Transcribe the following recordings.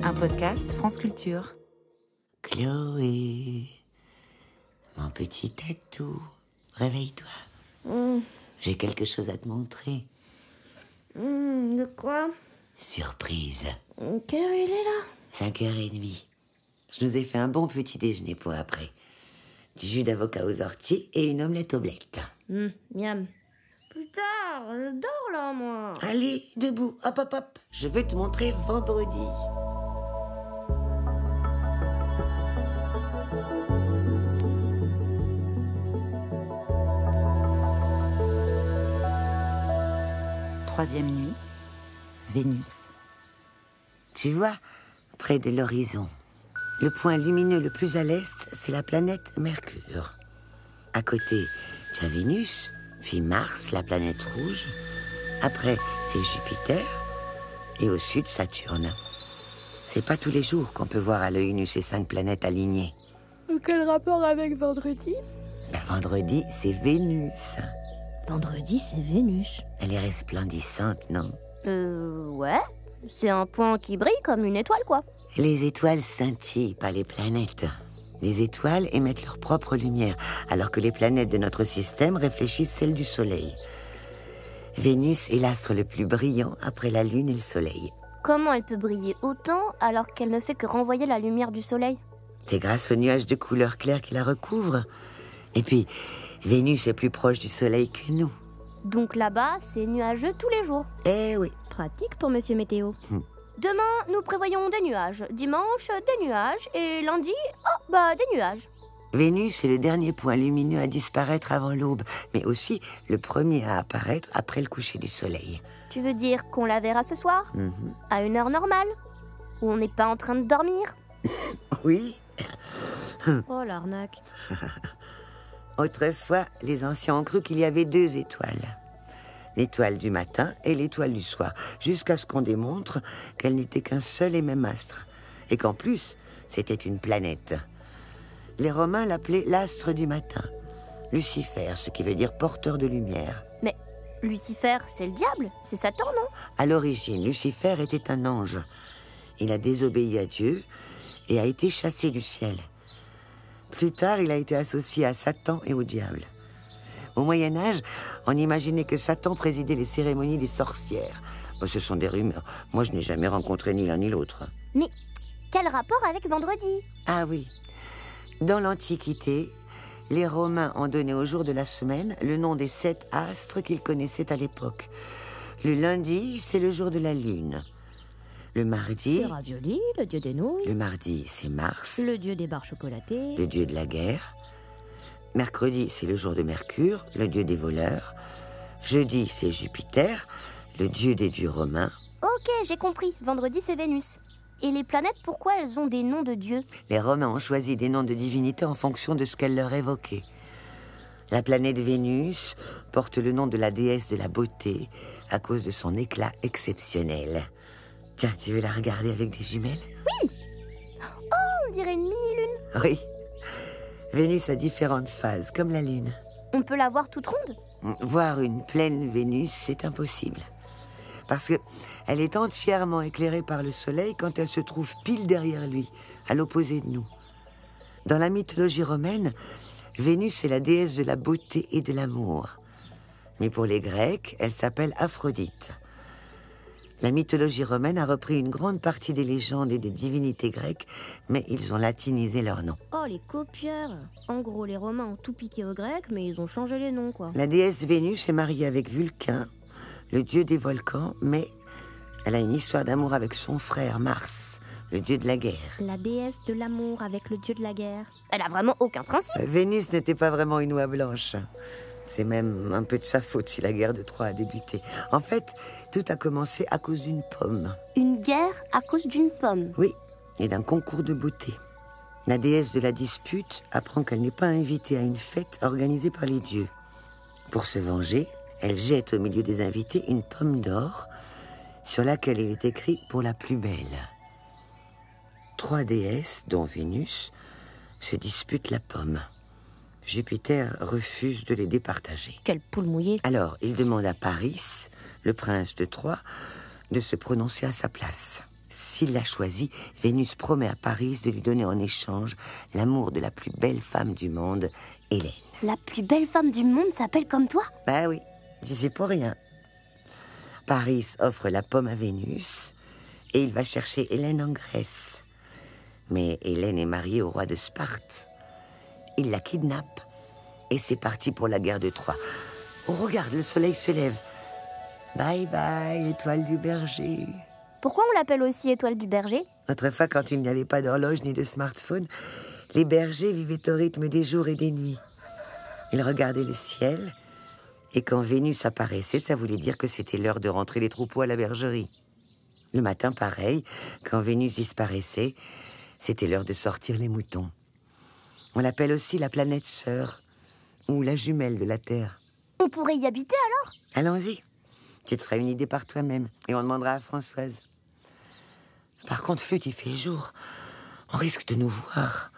Un podcast France Culture. Chloé, mon petit tatou, réveille-toi. J'ai quelque chose à te montrer. De quoi? Surprise. Quelle heure il est là? 5h30. Je nous ai fait un bon petit déjeuner pour après. Du jus d'avocat aux orties et une omelette au bled. Miam. Plus tard, je dors là, moi. Allez, debout, hop, hop, hop. Je veux te montrer vendredi. Troisième nuit, Vénus. Tu vois, près de l'horizon, le point lumineux le plus à l'est, c'est la planète Mercure. À côté, tu as Vénus, puis Mars, la planète rouge. Après, c'est Jupiter. Et au sud, Saturne. C'est pas tous les jours qu'on peut voir à l'œil nu ces 5 planètes alignées. Quel rapport avec vendredi? Vendredi, c'est Vénus. Vendredi, c'est Vénus. Elle est resplendissante, non? Ouais. C'est un point qui brille comme une étoile, quoi. Les étoiles scintillent, pas les planètes. Les étoiles émettent leur propre lumière, alors que les planètes de notre système réfléchissent celle du Soleil. Vénus est l'astre le plus brillant après la Lune et le Soleil. Comment elle peut briller autant alors qu'elle ne fait que renvoyer la lumière du soleil? C'est grâce aux nuages de couleur claire qui la recouvrent. Et puis, Vénus est plus proche du Soleil que nous. Donc là-bas, c'est nuageux tous les jours. Eh oui. Pratique pour Monsieur Météo. Demain, nous prévoyons des nuages. Dimanche, des nuages. Et lundi, des nuages. Vénus est le dernier point lumineux à disparaître avant l'aube, mais aussi le premier à apparaître après le coucher du soleil. Tu veux dire qu'on la verra ce soir? À une heure normale? Où on n'est pas en train de dormir? Oui. Oh, l'arnaque. Autrefois, les anciens ont cru qu'il y avait 2 étoiles. L'étoile du matin et l'étoile du soir, jusqu'à ce qu'on démontre qu'elle n'était qu'un seul et même astre, et qu'en plus, c'était une planète. Les Romains l'appelaient l'astre du matin, Lucifer, ce qui veut dire porteur de lumière. Mais Lucifer, c'est le diable, c'est Satan, non? À l'origine, Lucifer était un ange. Il a désobéi à Dieu et a été chassé du ciel. Plus tard, il a été associé à Satan et au diable. Au Moyen-Âge, on imaginait que Satan présidait les cérémonies des sorcières. Ce sont des rumeurs. Moi, je n'ai jamais rencontré ni l'un ni l'autre. Mais quel rapport avec vendredi? Ah oui. Dans l'Antiquité, les Romains ont donné au jour de la semaine le nom des 7 astres qu'ils connaissaient à l'époque. Le lundi, c'est le jour de la lune. Le mardi... C'est Ravioli, le dieu des nouilles. Le mardi, c'est Mars. Le dieu des barres chocolatées. Le dieu de la guerre. Mercredi, c'est le jour de Mercure, le dieu des voleurs. Jeudi, c'est Jupiter, le dieu des dieux romains. Ok, j'ai compris. Vendredi, c'est Vénus. Et les planètes, pourquoi elles ont des noms de dieux? Les Romains ont choisi des noms de divinités en fonction de ce qu'elles leur évoquaient. La planète Vénus porte le nom de la déesse de la beauté à cause de son éclat exceptionnel. Tiens, tu veux la regarder avec des jumelles? Oui! Oh, on dirait une mini-lune. Oui. Vénus a différentes phases, comme la Lune. On peut la voir toute ronde? Voir une pleine Vénus, c'est impossible. Parce que elle est entièrement éclairée par le soleil quand elle se trouve pile derrière lui, à l'opposé de nous. Dans la mythologie romaine, Vénus est la déesse de la beauté et de l'amour. Mais pour les Grecs, elle s'appelle Aphrodite. La mythologie romaine a repris une grande partie des légendes et des divinités grecques, mais ils ont latinisé leurs noms. Oh, les copieurs! En gros, les Romains ont tout piqué aux Grecs, mais ils ont changé les noms, quoi. La déesse Vénus est mariée avec Vulcain, le dieu des volcans, mais elle a une histoire d'amour avec son frère Mars, le dieu de la guerre. La déesse de l'amour avec le dieu de la guerre. Elle a vraiment aucun principe. Vénus n'était pas vraiment une oie blanche. C'est même un peu de sa faute si la guerre de Troie a débuté. En fait, tout a commencé à cause d'une pomme. Une guerre à cause d'une pomme? Oui, et d'un concours de beauté. La déesse de la dispute apprend qu'elle n'est pas invitée à une fête organisée par les dieux. Pour se venger, elle jette au milieu des invités une pomme d'or sur laquelle il est écrit « Pour la plus belle ». 3 déesses, dont Vénus, se disputent la pomme. Jupiter refuse de les départager. Quelle poule mouillée. Alors, il demande à Paris, le prince de Troie, de se prononcer à sa place. S'il l'a choisi, Vénus promet à Paris de lui donner en échange l'amour de la plus belle femme du monde, Hélène. La plus belle femme du monde s'appelle comme toi? Bah oui, j'y sais pour rien. Paris offre la pomme à Vénus et il va chercher Hélène en Grèce. Mais Hélène est mariée au roi de Sparte. Il la kidnappe et c'est parti pour la guerre de Troie. Oh, regarde, le soleil se lève. Bye bye, étoile du berger. Pourquoi on l'appelle aussi étoile du berger? Autrefois, quand il n'y avait pas d'horloge ni de smartphone, les bergers vivaient au rythme des jours et des nuits. Ils regardaient le ciel, et quand Vénus apparaissait, ça voulait dire que c'était l'heure de rentrer les troupeaux à la bergerie. Le matin, pareil, quand Vénus disparaissait, c'était l'heure de sortir les moutons. On l'appelle aussi la planète sœur, ou la jumelle de la Terre. On pourrait y habiter alors? Allons-y, tu te feras une idée par toi-même, et on demandera à Françoise. Par contre, flûte, il fait jour. On risque de nous voir.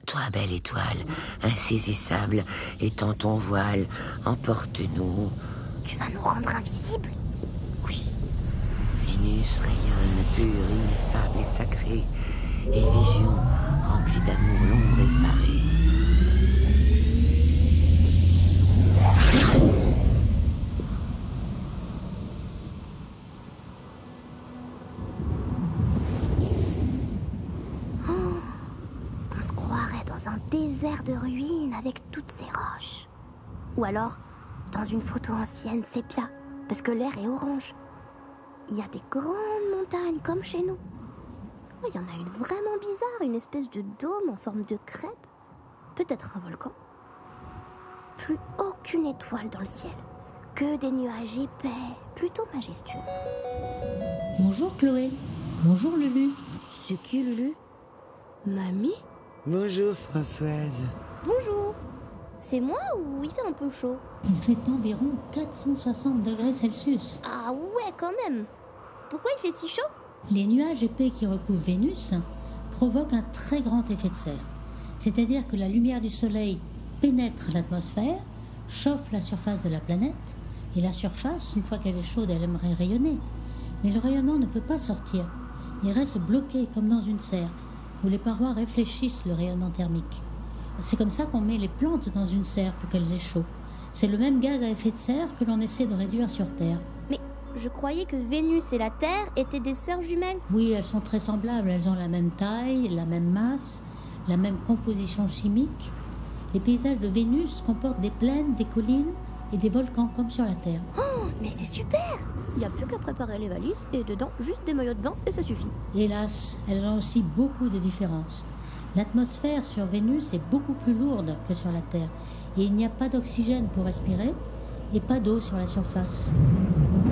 Toi, belle étoile, insaisissable, étends ton voile, emporte-nous. Tu vas nous rendre invisibles? Oui. Vénus rayonne, pure, ineffable et sacrée, et vision remplie d'amour, l'ombre effarée. Un désert de ruines avec toutes ces roches. Ou alors, dans une photo ancienne sépia, parce que l'air est orange. Il y a des grandes montagnes comme chez nous. Oh, il y en a une vraiment bizarre, une espèce de dôme en forme de crêpe. Peut-être un volcan. Plus aucune étoile dans le ciel. Que des nuages épais, plutôt majestueux. Bonjour Chloé. Bonjour Lulu. C'est qui Lulu? Mamie? Bonjour Françoise. Bonjour. C'est moi ou il fait un peu chaud? Il fait environ 460 degrés Celsius. Ah ouais, quand même. Pourquoi il fait si chaud? Les nuages épais qui recouvrent Vénus provoquent un très grand effet de serre. C'est-à-dire que la lumière du soleil pénètre l'atmosphère, chauffe la surface de la planète, et la surface, une fois qu'elle est chaude, elle aimerait rayonner. Mais le rayonnement ne peut pas sortir. Il reste bloqué comme dans une serre, où les parois réfléchissent le rayonnement thermique. C'est comme ça qu'on met les plantes dans une serre pour qu'elles aient chaud. C'est le même gaz à effet de serre que l'on essaie de réduire sur Terre. Mais je croyais que Vénus et la Terre étaient des sœurs jumelles. Oui, elles sont très semblables. Elles ont la même taille, la même masse, la même composition chimique. Les paysages de Vénus comportent des plaines, des collines et des volcans comme sur la Terre. Oh, mais c'est super! Il n'y a plus qu'à préparer les valises et dedans juste des maillots de bain et ça suffit. Hélas, elles ont aussi beaucoup de différences. L'atmosphère sur Vénus est beaucoup plus lourde que sur la Terre et il n'y a pas d'oxygène pour respirer et pas d'eau sur la surface.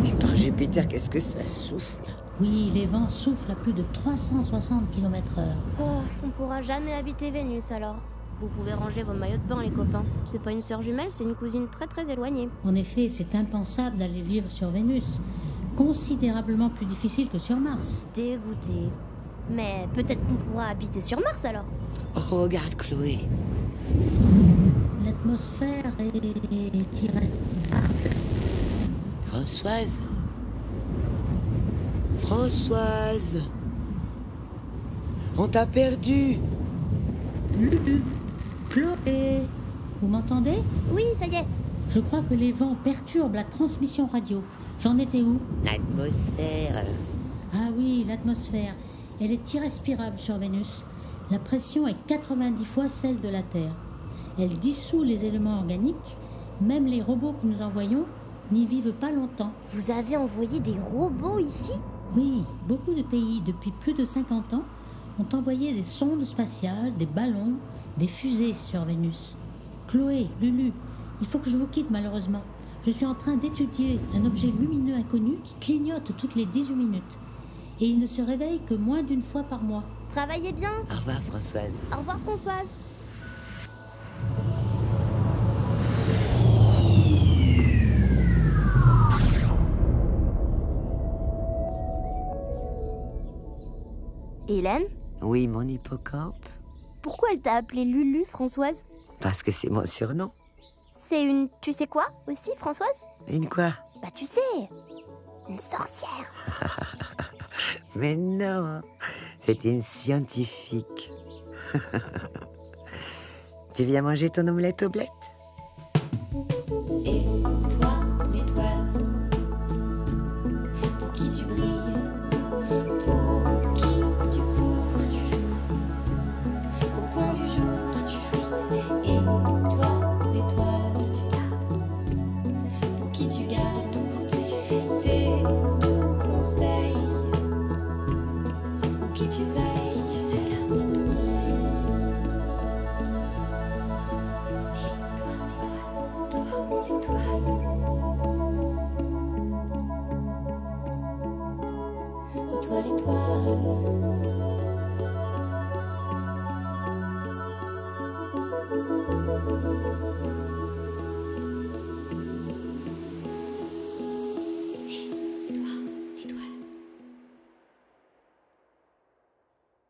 Mais par Jupiter, qu'est-ce que ça souffle? Oui, les vents soufflent à plus de 360 km/h. Oh, on pourra jamais habiter Vénus alors. Vous pouvez ranger vos maillots de bain, les copains. C'est pas une sœur jumelle, c'est une cousine très très éloignée. En effet, c'est impensable d'aller vivre sur Vénus. Considérablement plus difficile que sur Mars. Dégoûté. Mais peut-être qu'on pourra habiter sur Mars alors. Oh, regarde Chloé. L'atmosphère est tirée. Françoise. Françoise. On t'a perdu. Chloé, vous m'entendez? Oui, ça y est. Je crois que les vents perturbent la transmission radio. J'en étais où? L'atmosphère. Ah oui, l'atmosphère. Elle est irrespirable sur Vénus. La pression est 90 fois celle de la Terre. Elle dissout les éléments organiques. Même les robots que nous envoyons n'y vivent pas longtemps. Vous avez envoyé des robots ici? Oui, beaucoup de pays, depuis plus de 50 ans, ont envoyé des sondes spatiales, des ballons, des fusées sur Vénus. Chloé, Lulu, il faut que je vous quitte malheureusement. Je suis en train d'étudier un objet lumineux inconnu qui clignote toutes les 18 minutes. Et il ne se réveille que moins d'une fois par mois. Travaillez bien. Au revoir Françoise. Au revoir Françoise. Hélène? Oui, mon hippocampe. Pourquoi elle t'a appelée Lulu, Françoise? Parce que c'est mon surnom. C'est une tu sais quoi aussi, Françoise? Une quoi? Bah tu sais, Une sorcière. Mais non, c'est une scientifique. Tu viens manger ton omelette aux blettes? Et toi, l'étoile, pour qui tu brilles, pour qui tu cours, au point du jour, et toi, l'étoile, pour qui tu gardes tes doux conseils, pour qui tu veilles, garde tes doux conseils. Toi, l'étoile.